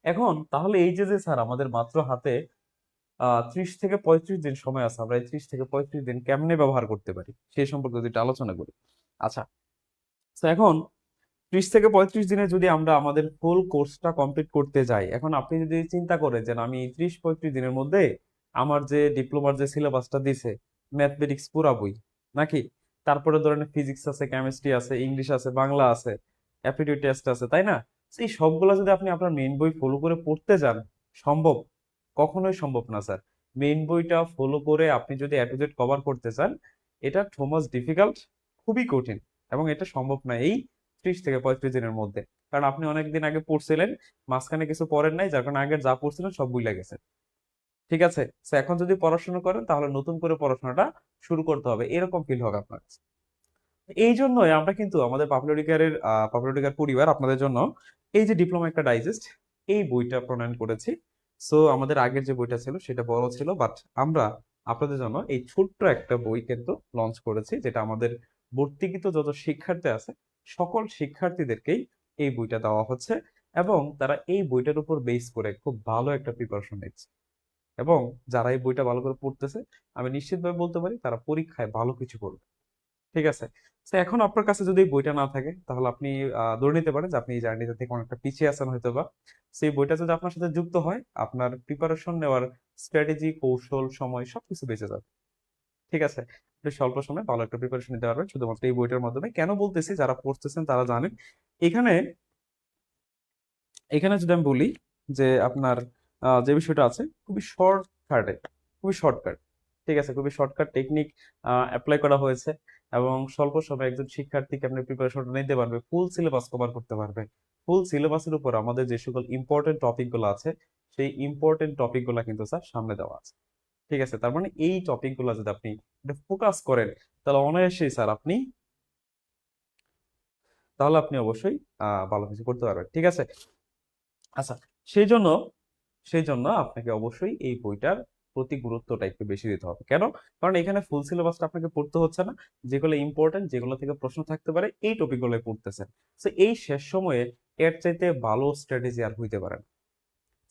এখন তাহলে এই যে স্যার আমাদের মাত্র হাতে 30 থেকে 35 দিন সময় আছে, আমরা এই 30 থেকে 35 দিন কেমনে ব্যবহার করতে পারি সেই সম্পর্কে যদি একটু আলোচনা করি। আচ্ছা, তো এখন 30 থেকে 35 দিনে যদি আমরা আমাদের ফুল কোর্সটা কমপ্লিট করতে যাই, এখন আপনি যদি চিন্তা করেন যে না, আমি 30-35 দিনের মধ্যে আমার যে ডিপ্লোমার যে সিলেবাসটা দিছে, ম্যাথমেটিক্স পুরা বই নাকি, তারপরে ধরেন ফিজিক্স আছে, কেমিস্ট্রি আছে, ইংলিশ আছে, বাংলা আছে, অ্যাপটিটিউড টেস্ট আছে, তাই না? সেই সবগুলো যদি আপনি আপনার মেইন বই ফলো করে পড়তে যান, সম্ভব? কখনোই সম্ভব না স্যার। মেইন বইটা ফলো করে আপনি যদি এ টু জেড কভার করতে চান, এটা টু মাচ ডিফিকাল্ট, খুবই কঠিন, এবং এটা সম্ভব না এই 30 থেকে 35 দিনের মধ্যে। কারণ আপনি অনেকদিন আগে পড়ছিলেন, মাঝখানে কিছু পড়েন নাই, যার কারণে আগের যা পড়ছিলেন সব ভুলে গেছেন। ঠিক আছে, তো এখন যদি পড়াশোনা করেন তাহলে নতুন করে পড়াশোনাটা শুরু করতে হবে, এরকম ফিল হবে আপনার কাছে। এই জন্যই আমরা কিন্তু আমাদের পপুলার পরিবার আপনাদের জন্য এই যে ডিপ্লোমা একটা ডাইজেস্ট, এই বইটা প্রণয়ন করেছি। সো আমাদের আগের যে বইটা ছিল সেটা বড় ছিল, বাট আমরা আপনাদের জন্য এই ছোট্ট একটা বই কিন্তু লঞ্চ করেছি, যেটা আমাদের ভর্তিকৃত যত শিক্ষার্থী আছে সকল শিক্ষার্থীদেরকেই এই বইটা দেওয়া হচ্ছে, এবং তারা এই বইটার উপর বেস করে খুব ভালো একটা প্রিপারেশন নিচ্ছে। এবং যারা এই বইটা ভালো করে পড়তেছে, আমি নিশ্চিতভাবে বলতে পারি তারা পরীক্ষায় ভালো কিছু করবে। ঠিক আছে, তো এখন আপনার কাছে যদি এই বইটা না থাকে তাহলে আপনি ধরে নিতে পারেন যে আপনি এই জার্নিটা থেকে অনেকটা পিছিয়ে আছেন হয়তো বা। সেই বইটা যদি আপনার সাথে যুক্ত হয়, আপনার প্রিপারেশন নেওয়ার স্ট্র্যাটেজি, কৌশল, সময় সবকিছু বেঁচে যাবে। ঠিক আছে, আপনি স্বল্প সময়ে ভালো একটা প্রিপারেশন নিতে পারবেন শুধুমাত্র এই বইটার মাধ্যমে। কেন বলতেছি, যারা পড়তেছেন তারা জানেন। এখানে এখানে যদি আমি বলি যে আপনার যে বিষয়টা আছে খুবই শর্টকাটে, খুবই শর্টকাট, ঠিক আছে, খুবই শর্টকাট টেকনিক অ্যাপ্লাই করা হয়েছে, এবং স্বল্প সময়ে একজন শিক্ষার্থী কেমন প্রিপারেশনটা নিতে পারবে, ফুল সিলেবাস কভার করতে পারবে। ফুল সিলেবাসের উপর আমাদের যে সকল ইম্পর্টেন্ট টপিক গুলো আছে, সেই ইম্পর্টেন্ট টপিক গুলা কিন্তু স্যার সামনে দেওয়া আছে। ঠিক আছে, তার মানে এই টপিক গুলা যদি আপনি ফোকাস করেন, তাহলে অনায়াসেই স্যার আপনি, তাহলে আপনি অবশ্যই ভালো কিছু করতে পারবেন। ঠিক আছে, আচ্ছা, সেই জন্য সেই জন্য আপনাকে অবশ্যই এই বইটার প্রতি গুরুত্বটা একটু বেশি দিতে হবে। কেন? কারণ এখানে ফুল সিলেবাসটা আপনাকে পড়তে হচ্ছে না, যেগুলো ইম্পর্টেন্ট, যেগুলো থেকে প্রশ্ন থাকতে পারে এই টপিকগুলো পড়তেছেন। তো এই শেষ সময়ে এর চাইতে ভালো স্ট্র্যাটেজি আর হইতে পারে না।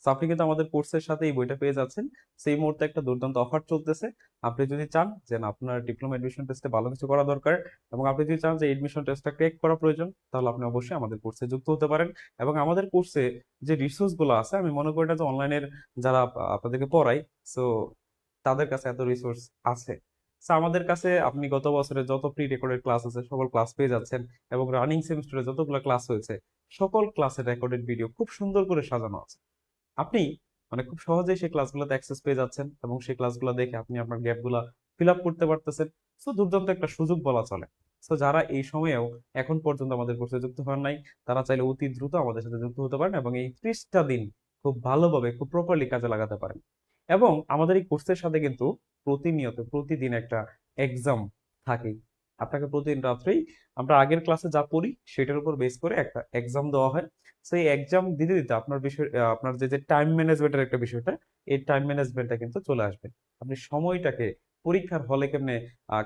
So, আপনি কিন্তু আমাদের কোর্সের সাথে এই বইটা পেয়ে যাচ্ছেন। সেই মুহূর্তে একটা দুর্দান্ত অফার চলতেছে। আপনি যদি চান যে না, আপনার ডিপ্লোমা এডমিশন টেস্টে ভালো কিছু করা দরকার, এবং আপনি যদি চান যে এডমিশন টেস্টটা ক্র্যাক করা প্রয়োজন, তাহলে আপনি অবশ্যই আমাদের কোর্সে যুক্ত হতে পারেন। এবং আমাদের কোর্সে যে রিসোর্স গুলো আছে, আমি মনে করি না যে অনলাইনের যারা আপনাদেরকে পড়াই, সো তাদের কাছে এত রিসোর্স আছে। So, আমাদের কাছে আপনি গত বছরে যত প্রি রেকর্ডেড ক্লাস আছে সকল ক্লাস পেয়ে যাচ্ছেন, এবং রানিং সেমিস্টারে যতগুলো ক্লাস হয়েছে সকল ক্লাসের রেকর্ডেড ভিডিও খুব সুন্দর করে সাজানো আছে। আপনি মানে খুব সহজেই সেই ক্লাসগুলোতে অ্যাক্সেস পেয়ে যাচ্ছেন, এবং সেই ক্লাসগুলো দেখে আপনি আপনার গ্যাপগুলো ফিল আপ করতে পারতেছেন। সো দুর্দান্ত একটা সুযোগ বলা চলে। সো যারা এই সময়েও এখন পর্যন্ত আমাদের কোর্সে যুক্ত হন নাই, তারা চাইলে অতি দ্রুত আমাদের সাথে যুক্ত হতে পারেন, এবং এই 30টা দিন খুব ভালোভাবে, খুব প্রপারলি কাজে লাগাতে পারেন। এবং আমাদের এই কোর্সের সাথে কিন্তু প্রতিনিয়ত প্রতিদিন একটা এক্সাম থাকেই। আপনাকে প্রতিদিন রাত্রেই আমরা আগের ক্লাসে যা পড়ি সেটার উপর বেস করে একটা এক্সাম দেওয়া হয়। সেই এক্সাম দিতে দিতে আপনার বিষয়, আপনার যে যে টাইম ম্যানেজমেন্টের একটা বিষয়টা, এই টাইম ম্যানেজমেন্টটা কিন্তু চলে আসবে। আপনি সময়টাকে পরীক্ষার হলে কেমনে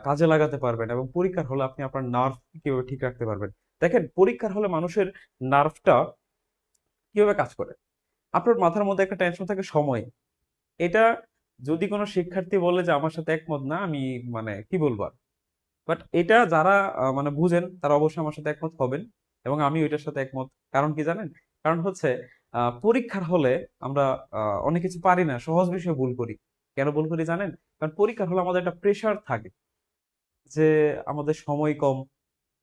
কাজে লাগাতে পারবেন, এবং পরীক্ষার হলে আপনি আপনার নার্ভ কিভাবে ঠিক রাখতে পারবেন। দেখেন, পরীক্ষার হলে মানুষের নার্ভটা কিভাবে কাজ করে। আপনার মাথার মধ্যে একটা টেনশন থাকে সময়, এটা যদি কোনো শিক্ষার্থী বলে যে আমার সাথে একমত না, আমি মানে কি বলবো আর, বাট এটা যারা মানে বুঝেন তারা অবশ্যই আমার সাথে একমত হবেন, এবং আমি ওইটার সাথে একমত। কারণ কি জানেন? কারণ হচ্ছে পরীক্ষার হলে আমরা অনেক কিছু পারি না, সহজ বিষয়ে ভুল করি। কেন ভুল করি জানেন? কারণ পরীক্ষার হলে আমাদের একটা প্রেশার থাকে যে আমাদের সময় কম।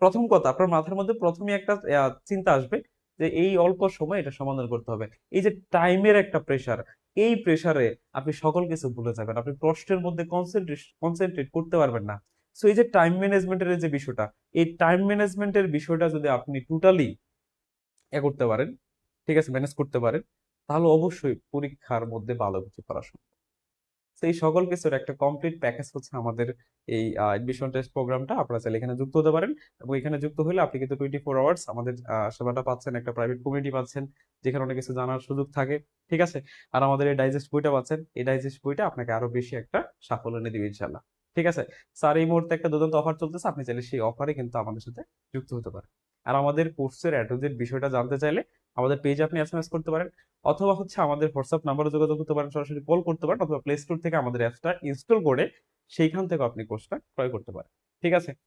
প্রথম কথা, আপনার মাথার মধ্যে প্রথমে একটা চিন্তা আসবে যে এই অল্প সময় এটা সমাধান করতে হবে। এই যে টাইমের একটা প্রেসার, এই প্রেসারে আপনি সকল কিছু ভুলে যাবেন, আপনি প্রশ্নের মধ্যে কনসেন্ট্রেট করতে পারবেন না। সো এই যে টাইম ম্যানেজমেন্টের যে বিষয়টা, এই টাইম ম্যানেজমেন্টের বিষয়টা যদি আপনি টোটালি করতে পারেন, ঠিক আছে, ম্যানেজ করতে পারেন, তাহলে অবশ্যই পরীক্ষার মধ্যে ভালো কিছু করা সম্ভব। তো এই সকল কিছুর একটা কমপ্লিট প্যাকেজ হচ্ছে আমাদের এই এডমিশন টেস্ট প্রোগ্রামটা। আপনারা চাইলে এখানে যুক্ত হতে পারেন, এবং এখানে যুক্ত হলে আপনি কিন্তু 24 আওয়ার্স আমাদের সেবাটা পাচ্ছেন, একটা প্রাইভেট কমিউনিটি পাচ্ছেন, যেখানে অনেক কিছু জানার সুযোগ থাকে। ঠিক আছে, আর আমাদের এই ডাইজেস্ট বইটা পাচ্ছেন, এই ডাইজেস্ট বইটা আপনাকে আরো বেশি একটা সাফল্য এনে দিবে ইনশাল্লাহ। ঠিক আছে, স্যার এই মুহূর্তে একটা দুর্দান্ত অফার চলতেছে, আপনি চাইলে সেই অফারে কিন্তু আমাদের সাথে যুক্ত হতে পারেন। আর আমাদের কোর্সের অ্যাডভান্সড বিষয়টা জানতে চাইলে আমাদের পেজে আপনি এসএমএস করতে পারেন, অথবা হচ্ছে আমাদের হোয়াটসঅ্যাপ নাম্বারে যোগাযোগ করতে পারেন, সরাসরি কল করতে পারেন, অথবা প্লে স্টোর থেকে আমাদের অ্যাপসটা ইনস্টল করে সেইখান থেকে আপনি কোর্সটা ক্রয় করতে পারেন। ঠিক আছে?